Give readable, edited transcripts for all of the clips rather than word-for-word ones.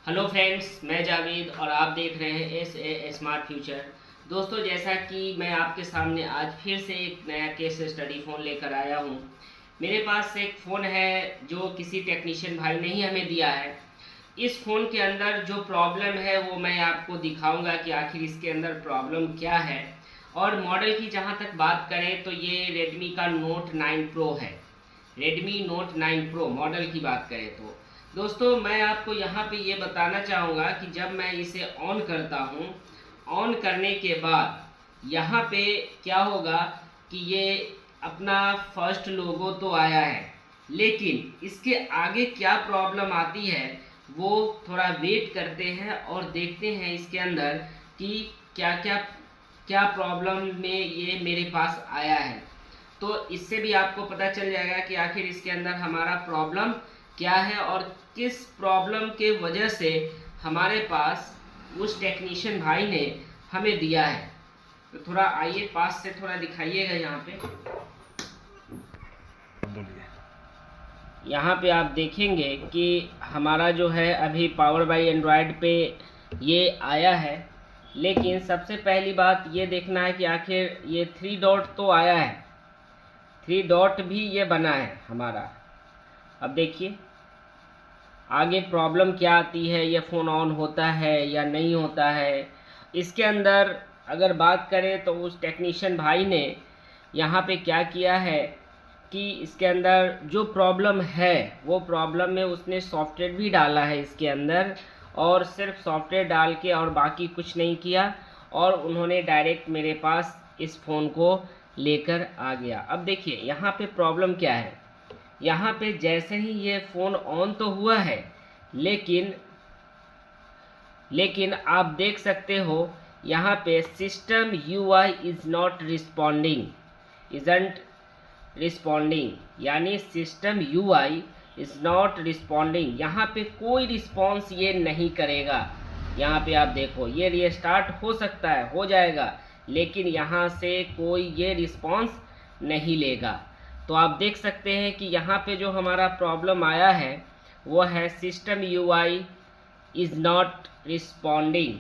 Hello friends, मैं जावेद और आप देख रहे हैं एस स्मार्ट फ्यूचर। दोस्तों, जैसा कि मैं आपके सामने आज फिर से एक नया केस स्टडी फ़ोन लेकर आया हूं। मेरे पास एक फ़ोन है जो किसी टेक्नीशियन भाई ने ही हमें दिया है। इस फ़ोन के अंदर जो प्रॉब्लम है वो मैं आपको दिखाऊंगा कि आखिर इसके अंदर प्रॉब्लम क्या है। और मॉडल की जहां तक बात करें तो ये रेडमी का नोट 9 प्रो है। रेडमी नोट 9 प्रो मॉडल की बात करें तो दोस्तों, मैं आपको यहाँ पे ये बताना चाहूँगा कि जब मैं इसे ऑन करता हूँ, ऑन करने के बाद यहाँ पे क्या होगा कि ये अपना फर्स्ट लोगो तो आया है, लेकिन इसके आगे क्या प्रॉब्लम आती है वो थोड़ा वेट करते हैं और देखते हैं इसके अंदर कि क्या क्या क्या प्रॉब्लम में ये मेरे पास आया है। तो इससे भी आपको पता चल जाएगा कि आखिर इसके अंदर हमारा प्रॉब्लम क्या है और किस प्रॉब्लम के वजह से हमारे पास उस टेक्नीशियन भाई ने हमें दिया है। तो थोड़ा आइए पास से थोड़ा दिखाइएगा। यहाँ पे आप देखेंगे कि हमारा जो है अभी पावर बाई एंड्रॉयड पे ये आया है, लेकिन सबसे पहली बात ये देखना है कि आखिर ये 3 डॉट तो आया है, 3 डॉट भी ये बना है हमारा। अब देखिए आगे प्रॉब्लम क्या आती है, ये फ़ोन ऑन होता है या नहीं होता है। इसके अंदर अगर बात करें तो उस टेक्नीशियन भाई ने यहाँ पे क्या किया है कि इसके अंदर जो प्रॉब्लम है वो प्रॉब्लम में उसने सॉफ्टवेयर भी डाला है इसके अंदर, और सिर्फ सॉफ्टवेयर डाल के और बाकी कुछ नहीं किया, और उन्होंने डायरेक्ट मेरे पास इस फ़ोन को लेकर आ गया। अब देखिए यहाँ पे प्रॉब्लम क्या है। यहाँ पे जैसे ही ये फ़ोन ऑन तो हुआ है, लेकिन आप देख सकते हो यहाँ पे system UI is not responding, isn't responding, यानी system UI is not responding. यहाँ पे कोई रिस्पॉन्स ये नहीं करेगा। यहाँ पे आप देखो ये रीस्टार्ट हो सकता है, हो जाएगा, लेकिन यहाँ से कोई ये रिस्पॉन्स नहीं लेगा। तो आप देख सकते हैं कि यहाँ पे जो हमारा प्रॉब्लम आया है वो है system UI is not responding.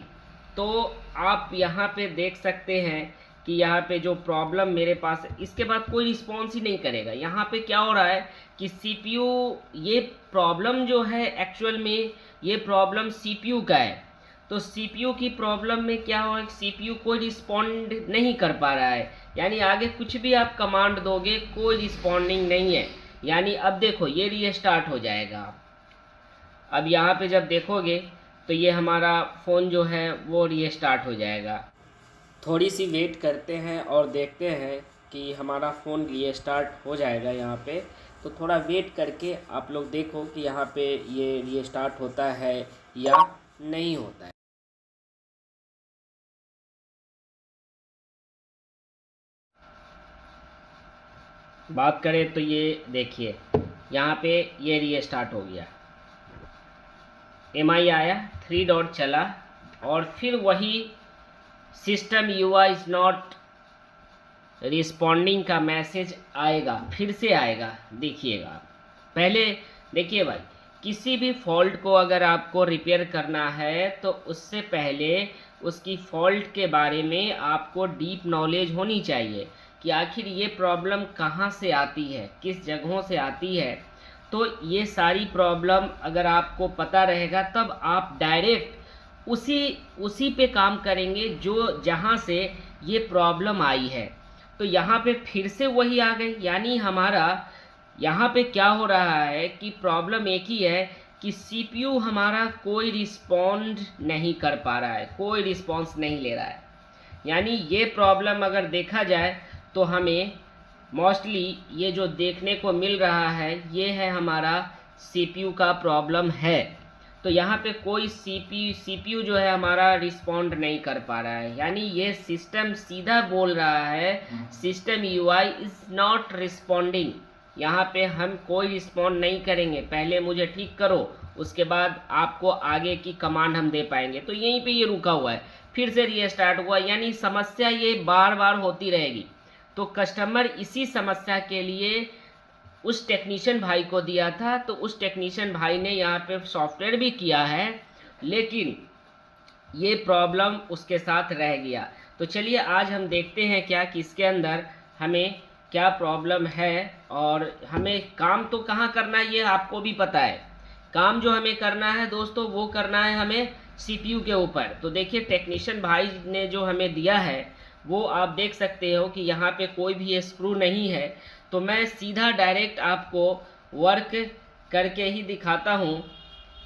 तो आप यहाँ पे देख सकते हैं कि यहाँ पे जो प्रॉब्लम मेरे पास है, इसके बाद कोई रिस्पॉन्स ही नहीं करेगा। यहाँ पे क्या हो रहा है कि सीपीयू, ये प्रॉब्लम जो है एक्चुअल में ये प्रॉब्लम सीपीयू का है। तो सीपीयू की प्रॉब्लम में क्या हो, सीपीयू कोई रिस्पॉन्ड नहीं कर पा रहा है, यानी आगे कुछ भी आप कमांड दोगे कोई रिस्पॉन्डिंग नहीं है। यानी अब देखो ये रीस्टार्ट हो जाएगा। अब यहाँ पे जब देखोगे तो ये हमारा फ़ोन जो है वो रीस्टार्ट हो जाएगा। थोड़ी सी वेट करते हैं और देखते हैं कि हमारा फ़ोन रीस्टार्ट हो जाएगा। यहाँ पे तो थोड़ा वेट करके आप लोग देखो कि यहाँ पे ये रीस्टार्ट होता है या नहीं होता है। बात करें तो ये देखिए यहाँ पे ये रीस्टार्ट हो गया, एमआई आया, 3 डॉट चला, और फिर वही system UI is not responding का मैसेज आएगा, फिर से आएगा। देखिएगा पहले, देखिए भाई, किसी भी फॉल्ट को अगर आपको रिपेयर करना है तो उससे पहले उसकी फॉल्ट के बारे में आपको डीप नॉलेज होनी चाहिए कि आखिर ये प्रॉब्लम कहाँ से आती है, किस जगहों से आती है। तो ये सारी प्रॉब्लम अगर आपको पता रहेगा तब आप डायरेक्ट उसी पे काम करेंगे जो जहाँ से ये प्रॉब्लम आई है। तो यहाँ पे फिर से वही आ गई, यानी हमारा यहाँ पे क्या हो रहा है कि प्रॉब्लम एक ही है कि सीपीयू हमारा कोई रिस्पॉन्ड नहीं कर पा रहा है, कोई रिस्पॉन्स नहीं ले रहा है। यानी ये प्रॉब्लम अगर देखा जाए तो हमें मोस्टली ये जो देखने को मिल रहा है ये है हमारा सीपीयू का प्रॉब्लम है। तो यहाँ पे कोई सीपीयू जो है हमारा रिस्पॉन्ड नहीं कर पा रहा है, यानी ये सिस्टम सीधा बोल रहा है system UI is not responding. यहाँ पे हम कोई रिस्पॉन्ड नहीं करेंगे, पहले मुझे ठीक करो, उसके बाद आपको आगे की कमांड हम दे पाएंगे। तो यहीं पे ये रुका हुआ है, फिर से रीस्टार्ट हुआ, यानी समस्या ये बार बार होती रहेगी। तो कस्टमर इसी समस्या के लिए उस टेक्नीशियन भाई को दिया था, तो उस टेक्नीशियन भाई ने यहाँ पे सॉफ्टवेयर भी किया है लेकिन ये प्रॉब्लम उसके साथ रह गया। तो चलिए आज हम देखते हैं क्या कि इसके अंदर हमें क्या प्रॉब्लम है, और हमें काम तो कहाँ करना है ये आपको भी पता है। काम जो हमें करना है दोस्तों वो करना है हमें सीपीयू के ऊपर। तो देखिए टेक्नीशियन भाई ने जो हमें दिया है वो आप देख सकते हो कि यहाँ पे कोई भी स्क्रू नहीं है। तो मैं सीधा डायरेक्ट आपको वर्क करके ही दिखाता हूँ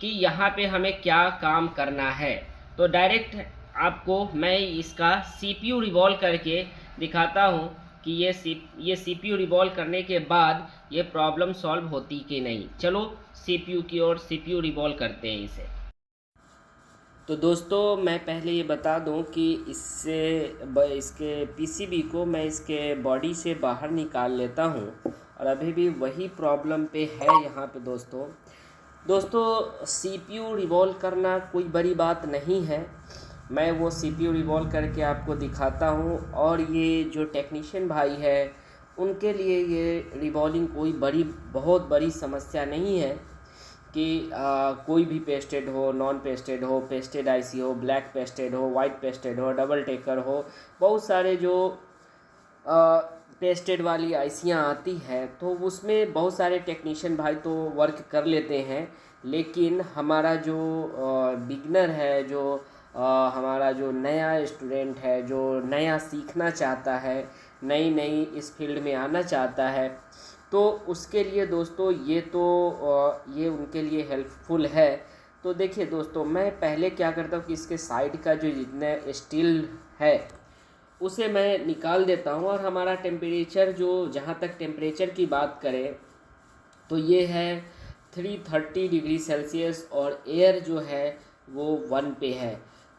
कि यहाँ पे हमें क्या काम करना है। तो डायरेक्ट आपको मैं इसका सीपीयू रिवॉल्व करके दिखाता हूँ कि ये सीपीयू रिवॉल्व करने के बाद ये प्रॉब्लम सॉल्व होती कि नहीं। चलो सीपीयू की ओर सीपीयू रिवॉल्व करते हैं इसे। तो दोस्तों मैं पहले ये बता दूं कि इसके पीसीबी को मैं इसके बॉडी से बाहर निकाल लेता हूं, और अभी भी वही प्रॉब्लम पे है यहाँ पे दोस्तों सीपीयू रिवॉल्व करना कोई बड़ी बात नहीं है। मैं वो सीपीयू रिवॉल्व करके आपको दिखाता हूँ, और ये जो टेक्नीशियन भाई है उनके लिए ये रिवॉल्विंग कोई बहुत बड़ी समस्या नहीं है कि कोई भी पेस्टेड हो, नॉन पेस्टेड हो, पेस्टेड आईसी हो, ब्लैक पेस्टेड हो, वाइट पेस्टेड हो, डबल टेकर हो, बहुत सारे जो पेस्टेड वाली आईसियाँ आती हैं तो उसमें बहुत सारे टेक्नीशियन भाई तो वर्क कर लेते हैं। लेकिन हमारा जो बिगनर है, जो हमारा जो नया स्टूडेंट है, जो नया सीखना चाहता है, नई इस फील्ड में आना चाहता है, तो उसके लिए दोस्तों ये उनके लिए हेल्पफुल है। तो देखिए दोस्तों मैं पहले क्या करता हूँ कि इसके साइड का जो जितना स्टील है उसे मैं निकाल देता हूँ, और हमारा टेम्परेचर जो जहाँ तक टेम्परेचर की बात करें तो ये है 330 डिग्री सेल्सियस, और एयर जो है वो 1 पे है।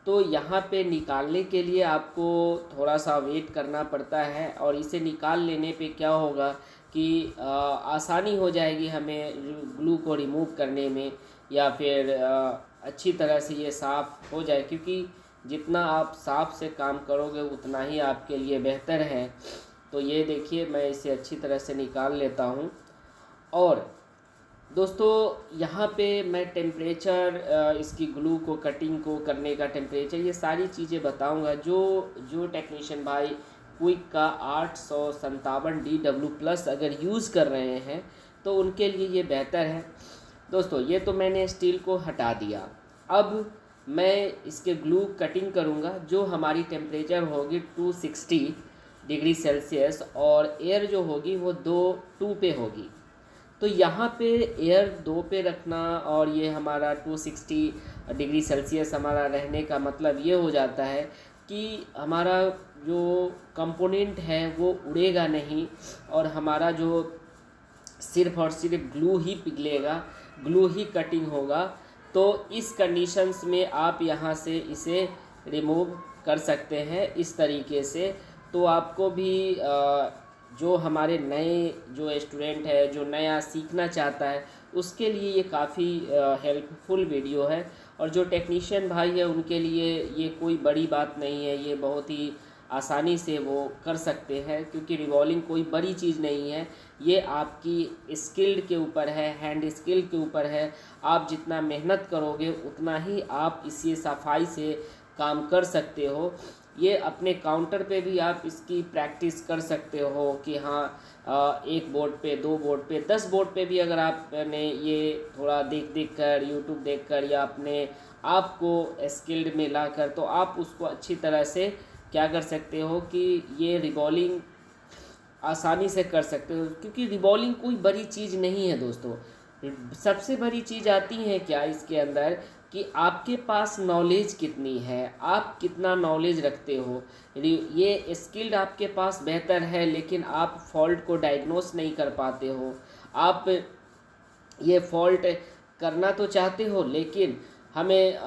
तो यहाँ पे निकालने के लिए आपको थोड़ा सा वेट करना पड़ता है, और इसे निकाल लेने पे क्या होगा कि आसानी हो जाएगी हमें ग्लू को रिमूव करने में, या फिर अच्छी तरह से ये साफ़ हो जाए, क्योंकि जितना आप साफ से काम करोगे उतना ही आपके लिए बेहतर है। तो ये देखिए मैं इसे अच्छी तरह से निकाल लेता हूँ। और दोस्तों यहाँ पे मैं टेम्परेचर, इसकी ग्लू को कटिंग को करने का टेम्परेचर, ये सारी चीज़ें बताऊँगा। जो टेक्नीशियन भाई क्विक का 857 DW+ अगर यूज़ कर रहे हैं तो उनके लिए ये बेहतर है। दोस्तों ये तो मैंने स्टील को हटा दिया। अब मैं इसके ग्लू कटिंग करूँगा, जो हमारी टेम्परेचर होगी 260 डिग्री सेल्सियस, और एयर जो होगी वो 2 पे होगी। तो यहाँ पे एयर 2 पे रखना और ये हमारा 260 डिग्री सेल्सियस हमारा रहने का मतलब ये हो जाता है कि हमारा जो कंपोनेंट है वो उड़ेगा नहीं, और हमारा जो सिर्फ और सिर्फ ग्लू ही पिघलेगा, ग्लू ही कटिंग होगा। तो इस कंडीशंस में आप यहाँ से इसे रिमूव कर सकते हैं इस तरीके से। तो आपको भी जो हमारे नए जो स्टूडेंट है, जो नया सीखना चाहता है, उसके लिए ये काफ़ी हेल्पफुल वीडियो है। और जो टेक्नीशियन भाई है उनके लिए ये कोई बड़ी बात नहीं है, ये बहुत ही आसानी से वो कर सकते हैं, क्योंकि रिवॉल्विंग कोई बड़ी चीज़ नहीं है। ये आपकी स्किल्ड के ऊपर है, हैंड स्किल के ऊपर है। आप जितना मेहनत करोगे उतना ही आप इसी सफाई से काम कर सकते हो। ये अपने काउंटर पे भी आप इसकी प्रैक्टिस कर सकते हो कि हाँ एक बोर्ड पे, 2 बोर्ड पे, 10 बोर्ड पे भी अगर आपने ये थोड़ा देख कर, यूट्यूब देख कर, या अपने आप को स्किल्ड में ला कर, तो आप उसको अच्छी तरह से क्या कर सकते हो कि ये रिवॉल्विंग आसानी से कर सकते हो। क्योंकि रिवॉल्विंग कोई बड़ी चीज़ नहीं है दोस्तों। सबसे बड़ी चीज़ आती है क्या इसके अंदर कि आपके पास नॉलेज कितनी है, आप कितना नॉलेज रखते हो। ये स्किल्ड आपके पास बेहतर है, लेकिन आप फॉल्ट को डायग्नोस नहीं कर पाते हो। आप ये फॉल्ट करना तो चाहते हो, लेकिन हमें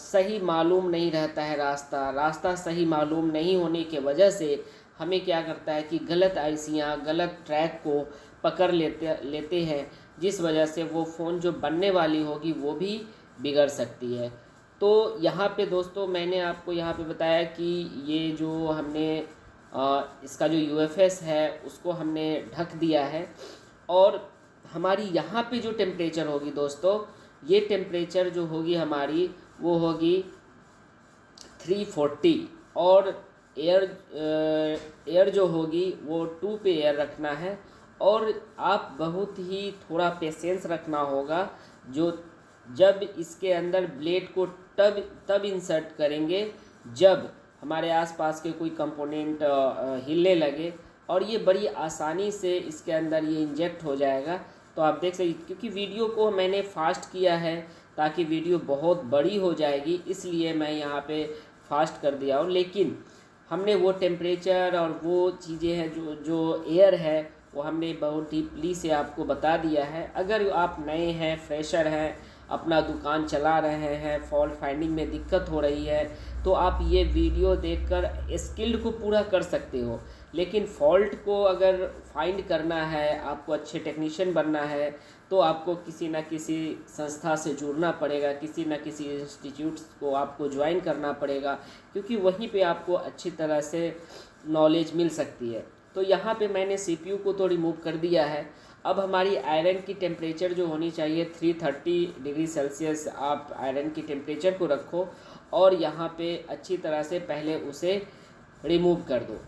सही मालूम नहीं रहता है रास्ता सही मालूम नहीं होने के वजह से हमें क्या करता है कि गलत आईसियाँ, गलत ट्रैक को पकड़ लेते हैं, जिस वजह से वो फ़ोन जो बनने वाली होगी वो भी बिगड़ सकती है। तो यहाँ पे दोस्तों मैंने आपको यहाँ पे बताया कि ये जो हमने इसका जो UFS है उसको हमने ढक दिया है, और हमारी यहाँ पे जो टेम्परेचर होगी दोस्तों, ये टेम्परेचर जो होगी हमारी वो होगी 340 और एयर एयर जो होगी वो 2 पे एयर रखना है। और आप बहुत ही थोड़ा पेशेंस रखना होगा, जो जब इसके अंदर ब्लेड को तब इंसर्ट करेंगे जब हमारे आसपास के कोई कंपोनेंट हिलने लगे, और ये बड़ी आसानी से इसके अंदर ये इंजेक्ट हो जाएगा। तो आप देख सकते, क्योंकि वीडियो को मैंने फास्ट किया है ताकि वीडियो बहुत बड़ी हो जाएगी, इसलिए मैं यहाँ पे फास्ट कर दिया हूँ। लेकिन हमने वो टेम्परेचर और वो चीज़ें हैं जो जो एयर है वो हमने बहुत डीपली से आपको बता दिया है। अगर आप नए हैं, फ्रेशर हैं, अपना दुकान चला रहे हैं, फॉल्ट फाइंडिंग में दिक्कत हो रही है, तो आप ये वीडियो देखकर स्किल्ड को पूरा कर सकते हो। लेकिन फॉल्ट को अगर फाइंड करना है, आपको अच्छे टेक्नीशियन बनना है, तो आपको किसी न किसी संस्था से जुड़ना पड़ेगा, किसी न किसी इंस्टीट्यूट्स को आपको ज्वाइन करना पड़ेगा, क्योंकि वहीं पे आपको अच्छी तरह से नॉलेज मिल सकती है। तो यहाँ पे मैंने CPU को तो रिमूव कर दिया है। अब हमारी आयरन की टेम्परेचर जो होनी चाहिए 330 डिग्री सेल्सियस आप आयरन की टेम्परेचर को रखो, और यहाँ पे अच्छी तरह से पहले उसे रिमूव कर दो,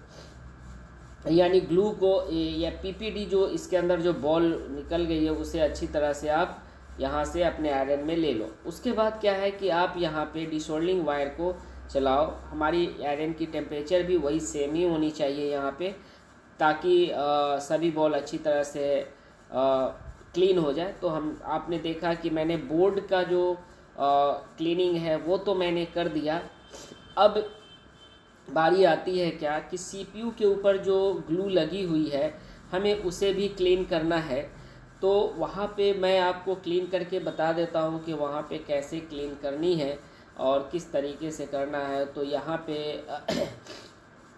यानी ग्लू को या PPD जो इसके अंदर जो बॉल निकल गई है उसे अच्छी तरह से आप यहाँ से अपने आयरन में ले लो। उसके बाद क्या है कि आप यहाँ पे डिसोल्डिंग वायर को चलाओ। हमारी आयरन की टेम्परेचर भी वही सेम ही होनी चाहिए यहाँ पे, ताकि सभी बॉल अच्छी तरह से क्लीन हो जाए। तो आपने देखा कि मैंने बोर्ड का जो क्लीनिंग है वो तो मैंने कर दिया। अब बारी आती है क्या कि CPU के ऊपर जो ग्लू लगी हुई है हमें उसे भी क्लीन करना है। तो वहाँ पे मैं आपको क्लीन करके बता देता हूँ कि वहाँ पे कैसे क्लीन करनी है और किस तरीके से करना है। तो यहाँ पे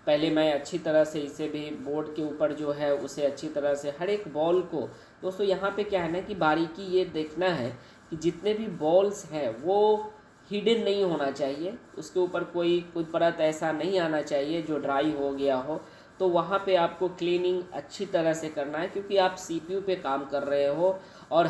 पहले मैं अच्छी तरह से इसे भी बोर्ड के ऊपर जो है उसे अच्छी तरह से हर एक बॉल को, दोस्तों यहाँ पे क्या है ना कि बारीकी ये देखना है कि जितने भी बॉल्स हैं वो हिडन नहीं होना चाहिए, उसके ऊपर कोई परत ऐसा नहीं आना चाहिए जो ड्राई हो गया हो। तो वहाँ पे आपको क्लीनिंग अच्छी तरह से करना है, क्योंकि आप CPU पे काम कर रहे हो और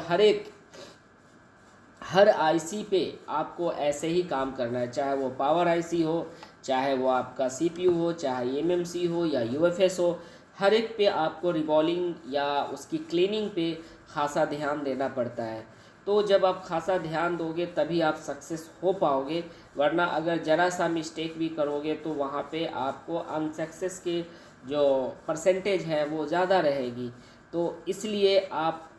हर IC पे आपको ऐसे ही काम करना है, चाहे वो पावर IC हो, चाहे वो आपका CPU हो, चाहे MMC हो या UFS हो, हर एक पे आपको रिवॉल्विंग या उसकी क्लीनिंग पे खासा ध्यान देना पड़ता है। तो जब आप खासा ध्यान दोगे तभी आप सक्सेस हो पाओगे, वरना अगर ज़रा सा मिस्टेक भी करोगे तो वहाँ पे आपको अनसक्सेस के जो परसेंटेज है वो ज़्यादा रहेगी। तो इसलिए आप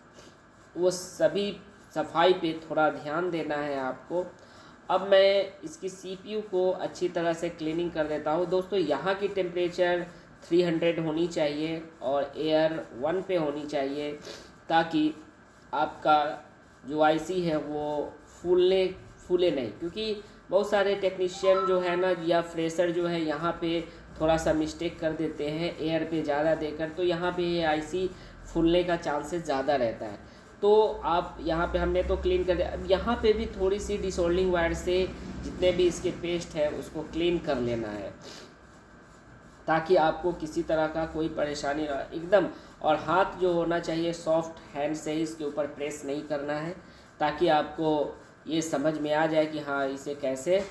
वो सभी सफाई पे थोड़ा ध्यान देना है आपको। अब मैं इसकी CPU को अच्छी तरह से क्लीनिंग कर देता हूँ। दोस्तों यहाँ की टेम्परेचर 300 होनी चाहिए और एयर 1 पे होनी चाहिए, ताकि आपका जो IC है वो फूले नहीं। क्योंकि बहुत सारे टेक्नीशियन जो है ना या फ्रेशर जो है यहाँ पे थोड़ा सा मिस्टेक कर देते हैं एयर पे ज़्यादा देकर, तो यहाँ पे ये IC फूलने का चांसेस ज़्यादा रहता है। तो आप यहाँ पे हमने तो क्लीन कर दिया। अब यहाँ पे भी थोड़ी सी डिसोल्डिंग वायर से जितने भी इसके पेस्ट है उसको क्लीन कर लेना है, ताकि आपको किसी तरह का कोई परेशानी ना एकदम। और हाथ जो होना चाहिए सॉफ्ट हैंड से ही इसके ऊपर प्रेस नहीं करना है, ताकि आपको ये समझ में आ जाए कि हाँ इसे कैसे।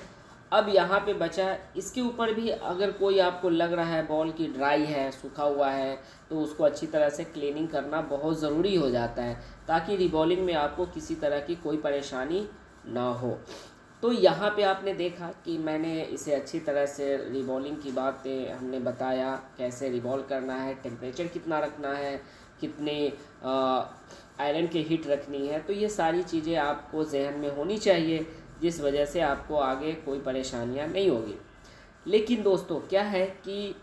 अब यहाँ पे बचा इसके ऊपर भी अगर कोई आपको लग रहा है बॉल की ड्राई है, सूखा हुआ है, तो उसको अच्छी तरह से क्लीनिंग करना बहुत ज़रूरी हो जाता है, ताकि रिबॉलिंग में आपको किसी तरह की कोई परेशानी ना हो। तो यहाँ पे आपने देखा कि मैंने इसे अच्छी तरह से रिबॉलिंग की बातें हमने बताया, कैसे रिबॉल करना है, टेम्परेचर कितना रखना है, कितने आयरन की हीट रखनी है। तो ये सारी चीज़ें आपको जहन में होनी चाहिए, जिस वजह से आपको आगे कोई परेशानियाँ नहीं होगी। लेकिन दोस्तों क्या है कि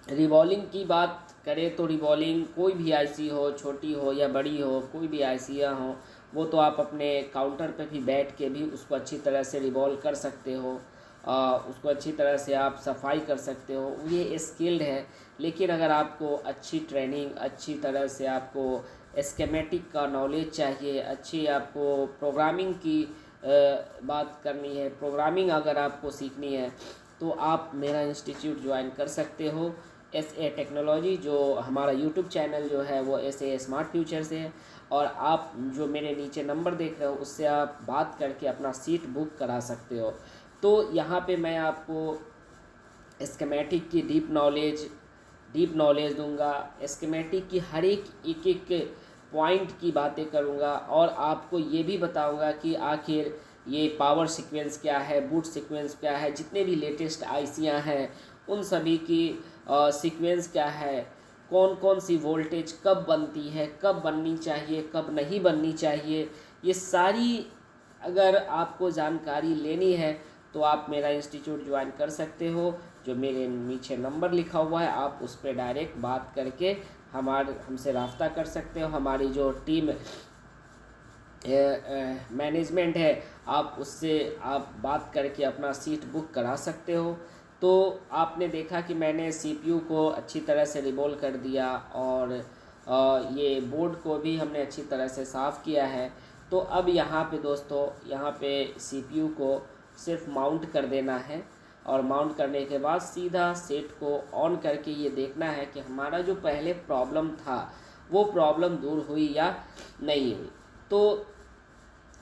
रिबॉलिंग की बात करें तो रिबॉलिंग कोई भी IC हो, छोटी हो या बड़ी हो, कोई भी ICयाँ हो, वो तो आप अपने काउंटर पे भी बैठ के भी उसको अच्छी तरह से रिबॉल्व कर सकते हो, उसको अच्छी तरह से आप सफाई कर सकते हो। ये स्किल्ड है। लेकिन अगर आपको अच्छी ट्रेनिंग, अच्छी तरह से आपको स्कीमेटिक का नॉलेज चाहिए, अच्छी आपको प्रोग्रामिंग की बात करनी है, प्रोग्रामिंग अगर आपको सीखनी है, तो आप मेरा इंस्टीट्यूट ज्वाइन कर सकते हो SA टेक्नोलॉजी। जो हमारा YouTube चैनल जो है वो SA स्मार्ट फ्यूचर से है। और आप जो मेरे नीचे नंबर देख रहे हो उससे आप बात करके अपना सीट बुक करा सकते हो। तो यहाँ पे मैं आपको स्कीमेटिक की डीप नॉलेज दूंगा, स्कीमेटिक की हर एक एक पॉइंट की बातें करूंगा और आपको ये भी बताऊंगा कि आखिर ये पावर सीक्वेंस क्या है, बूट सीक्वेंस क्या है, जितने भी लेटेस्ट आईसियाँ हैं उन सभी की सीक्वेंस क्या है, कौन कौन सी वोल्टेज कब बनती है, कब बननी चाहिए, कब नहीं बननी चाहिए, ये सारी अगर आपको जानकारी लेनी है तो आप मेरा इंस्टीट्यूट ज्वाइन कर सकते हो। जो मेरे नीचे नंबर लिखा हुआ है आप उस पर डायरेक्ट बात करके हमसे रब्ता कर सकते हो। हमारी जो टीम मैनेजमेंट है आप उससे आप बात करके अपना सीट बुक करा सकते हो। तो आपने देखा कि मैंने सीपीयू को अच्छी तरह से रिवॉल्व कर दिया और ये बोर्ड को भी हमने अच्छी तरह से साफ़ किया है। तो अब यहाँ पे दोस्तों, यहाँ पे सीपीयू को सिर्फ माउंट कर देना है और माउंट करने के बाद सीधा सेट को ऑन करके ये देखना है कि हमारा जो पहले प्रॉब्लम था वो प्रॉब्लम दूर हुई या नहीं हुई। तो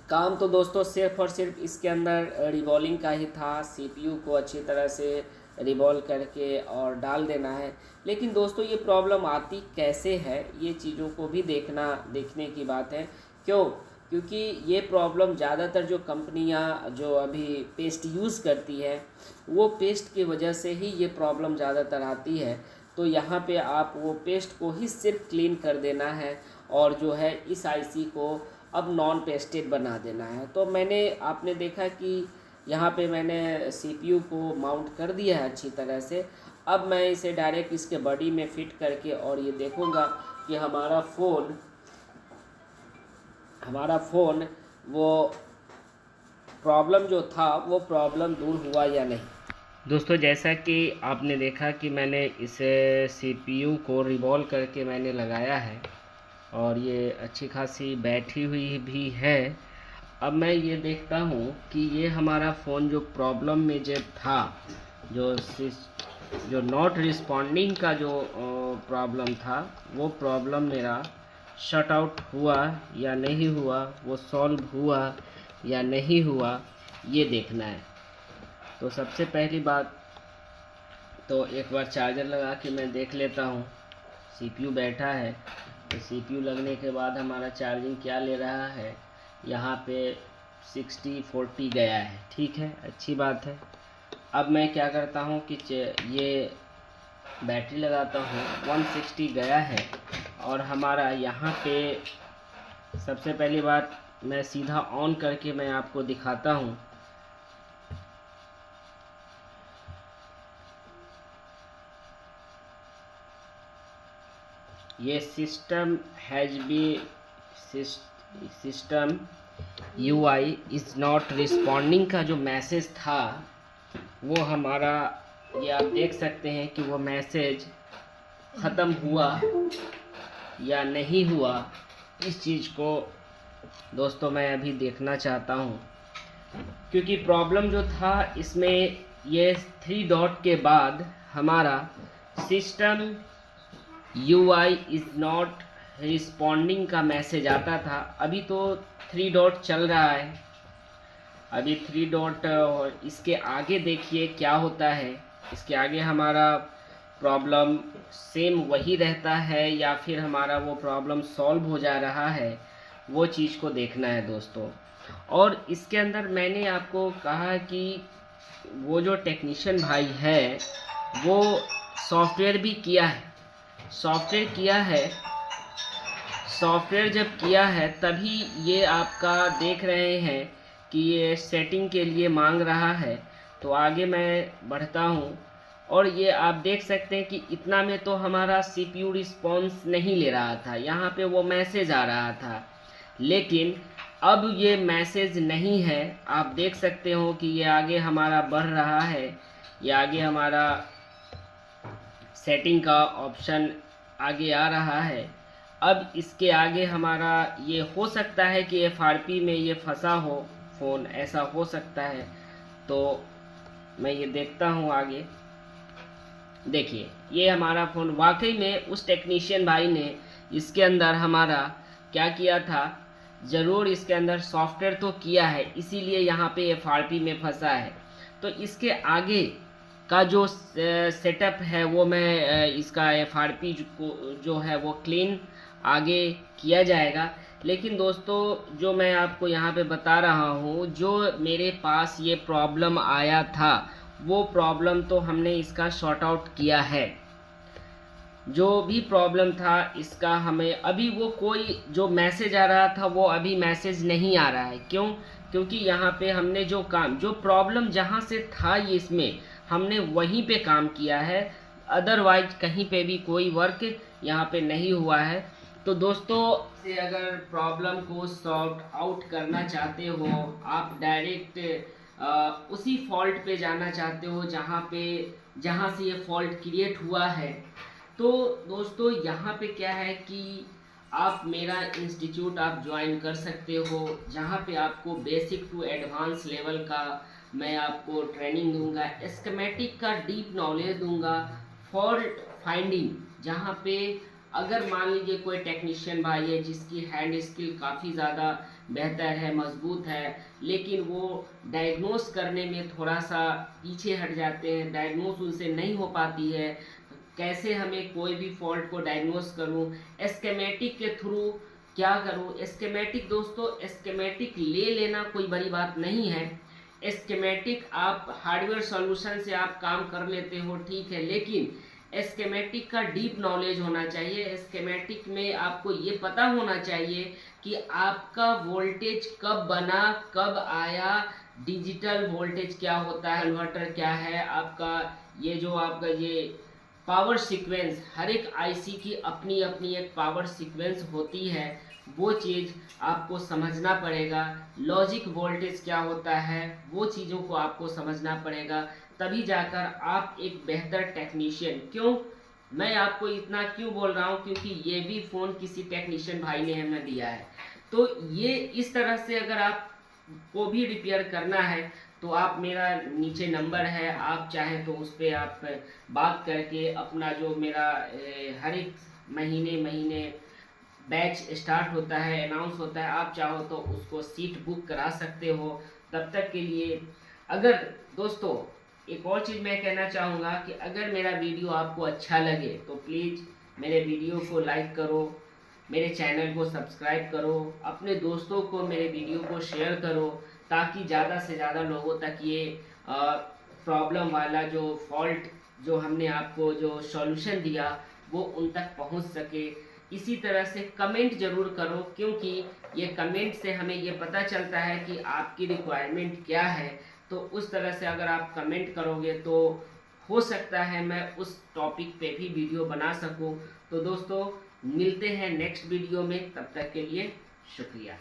काम तो दोस्तों सिर्फ और सिर्फ इसके अंदर रिवॉल्विंग का ही था, सीपीयू को अच्छी तरह से रिवॉल्व करके और डाल देना है। लेकिन दोस्तों ये प्रॉब्लम आती कैसे है, ये चीज़ों को भी देखने की बात है। क्यों? क्योंकि ये प्रॉब्लम ज़्यादातर जो कंपनियां जो अभी पेस्ट यूज़ करती है वो पेस्ट की वजह से ही ये प्रॉब्लम ज़्यादातर आती है। तो यहाँ पे आप वो पेस्ट को ही सिर्फ क्लीन कर देना है और जो है इस आईसी को अब नॉन पेस्टेड बना देना है। तो आपने देखा कि यहाँ पे मैंने सीपीयू को माउंट कर दिया है अच्छी तरह से। अब मैं इसे डायरेक्ट इसके बॉडी में फिट करके और ये देखूँगा कि हमारा फ़ोन वो प्रॉब्लम जो था वो प्रॉब्लम दूर हुआ या नहीं। दोस्तों जैसा कि आपने देखा कि मैंने इसे सीपीयू को रिवॉल्व करके मैंने लगाया है और ये अच्छी खासी बैठी हुई भी है। अब मैं ये देखता हूँ कि ये हमारा फ़ोन जो प्रॉब्लम में जब था, जो नॉट रिस्पॉन्डिंग का जो प्रॉब्लम था वो प्रॉब्लम मेरा शट आउट हुआ या नहीं हुआ, वो सॉल्व हुआ या नहीं हुआ, ये देखना है। तो सबसे पहली बात तो एक बार चार्जर लगा के मैं देख लेता हूँ। सीपीयू बैठा है तो सीपीयू लगने के बाद हमारा चार्जिंग क्या ले रहा है, यहाँ पे 60-40 गया है। ठीक है, अच्छी बात है। अब मैं क्या करता हूँ कि ये बैटरी लगाता हूँ, 160 गया है और हमारा यहाँ पे सबसे पहली बात मैं सीधा ऑन करके मैं आपको दिखाता हूँ। ये system UI is not responding का जो मैसेज था वो हमारा, ये आप देख सकते हैं कि वो मैसेज ख़त्म हुआ या नहीं हुआ। इस चीज़ को दोस्तों मैं अभी देखना चाहता हूँ, क्योंकि प्रॉब्लम जो था इसमें ये 3 डॉट के बाद हमारा system UI is not responding का मैसेज आता था। अभी तो 3 डॉट चल रहा है, अभी 3 डॉट। इसके आगे देखिए क्या होता है, इसके आगे हमारा प्रॉब्लम सेम वही रहता है या फिर हमारा वो प्रॉब्लम सॉल्व हो जा रहा है, वो चीज़ को देखना है दोस्तों। और इसके अंदर मैंने आपको कहा कि वो जो टेक्नीशियन भाई है वो सॉफ्टवेयर भी किया है, सॉफ्टवेयर जब किया है तभी ये आपका देख रहे हैं कि ये सेटिंग के लिए मांग रहा है। तो आगे मैं बढ़ता हूँ और ये आप देख सकते हैं कि इतना में तो हमारा CPU रिस्पॉन्स नहीं ले रहा था, यहाँ पे वो मैसेज आ रहा था। लेकिन अब ये मैसेज नहीं है, आप देख सकते हो कि ये आगे हमारा बढ़ रहा है, ये आगे हमारा सेटिंग का ऑप्शन आगे आ रहा है। अब इसके आगे हमारा ये हो सकता है कि FRP में ये फंसा हो फ़ोन, ऐसा हो सकता है। तो मैं ये देखता हूँ आगे। देखिए ये हमारा फ़ोन वाकई में उस टेक्नीशियन भाई ने इसके अंदर हमारा क्या किया था, ज़रूर इसके अंदर सॉफ्टवेयर तो किया है, इसीलिए यहाँ पे एफआरपी में फंसा है। तो इसके आगे का जो सेटअप है वो मैं इसका एफआरपी जो है वो क्लीन आगे किया जाएगा। लेकिन दोस्तों जो मैं आपको यहाँ पे बता रहा हूँ, जो मेरे पास ये प्रॉब्लम आया था वो प्रॉब्लम तो हमने इसका शॉर्ट आउट किया है। जो भी प्रॉब्लम था इसका हमें अभी वो कोई जो मैसेज आ रहा था वो अभी मैसेज नहीं आ रहा है। क्यों? क्योंकि यहाँ पे हमने जो प्रॉब्लम जहाँ से था ये इसमें हमने वहीं पे काम किया है, अदरवाइज कहीं पे भी कोई वर्क यहाँ पे नहीं हुआ है। तो दोस्तों से अगर प्रॉब्लम को सॉर्ट आउट करना चाहते हो, आप डायरेक्ट उसी फॉल्ट पे जाना चाहते हो जहाँ से ये फॉल्ट क्रिएट हुआ है, तो दोस्तों यहाँ पे क्या है कि आप मेरा इंस्टीट्यूट आप ज्वाइन कर सकते हो, जहाँ पे आपको बेसिक टू एडवांस लेवल का मैं आपको ट्रेनिंग दूंगा, स्कीमेटिक का डीप नॉलेज दूंगा, फॉल्ट फाइंडिंग, जहाँ पे अगर मान लीजिए कोई टेक्नीशियन भाई है जिसकी हैंड स्किल काफ़ी ज़्यादा बेहतर है, मजबूत है, लेकिन वो डायग्नोस करने में थोड़ा सा पीछे हट जाते हैं, डायग्नोस उनसे नहीं हो पाती है, कैसे हमें कोई भी फॉल्ट को डायग्नोस करूं, स्कीमेटिक के थ्रू क्या करूं। स्कीमेटिक दोस्तों, स्कीमेटिक ले लेना कोई बड़ी बात नहीं है। स्कीमेटिक आप हार्डवेयर सॉल्यूशन से आप काम कर लेते हो, ठीक है, लेकिन स्कीमेटिक का डीप नॉलेज होना चाहिए। स्कीमेटिक में आपको ये पता होना चाहिए कि आपका वोल्टेज कब बना, कब आया, डिजिटल वोल्टेज क्या होता है, इन्वर्टर क्या है, आपका ये पावर सीक्वेंस, हर एक आईसी की अपनी अपनी एक पावर सीक्वेंस होती है, वो चीज़ आपको समझना पड़ेगा। लॉजिक वोल्टेज क्या होता है, वो चीज़ों को आपको समझना पड़ेगा, तभी जाकर आप एक बेहतर टेक्नीशियन। क्यों मैं आपको इतना क्यों बोल रहा हूँ, क्योंकि ये भी फ़ोन किसी टेक्नीशियन भाई ने हमें दिया है। तो ये इस तरह से अगर आप को भी रिपेयर करना है तो आप मेरा नीचे नंबर है, आप चाहें तो उस पर आप बात करके अपना जो मेरा हर एक महीने बैच स्टार्ट होता है, अनाउंस होता है, आप चाहो तो उसको सीट बुक करा सकते हो। तब तक के लिए अगर दोस्तों एक और चीज़ मैं कहना चाहूँगा कि अगर मेरा वीडियो आपको अच्छा लगे तो प्लीज़ मेरे वीडियो को लाइक करो, मेरे चैनल को सब्सक्राइब करो, अपने दोस्तों को मेरे वीडियो को शेयर करो, ताकि ज़्यादा से ज़्यादा लोगों तक ये प्रॉब्लम वाला जो फॉल्ट जो हमने आपको जो सॉल्यूशन दिया वो उन तक पहुंच सके। इसी तरह से कमेंट ज़रूर करो, क्योंकि ये कमेंट से हमें ये पता चलता है कि आपकी रिक्वायरमेंट क्या है। तो उस तरह से अगर आप कमेंट करोगे तो हो सकता है मैं उस टॉपिक पे भी वीडियो बना सकूं। तो दोस्तों मिलते हैं नेक्स्ट वीडियो में, तब तक के लिए शुक्रिया।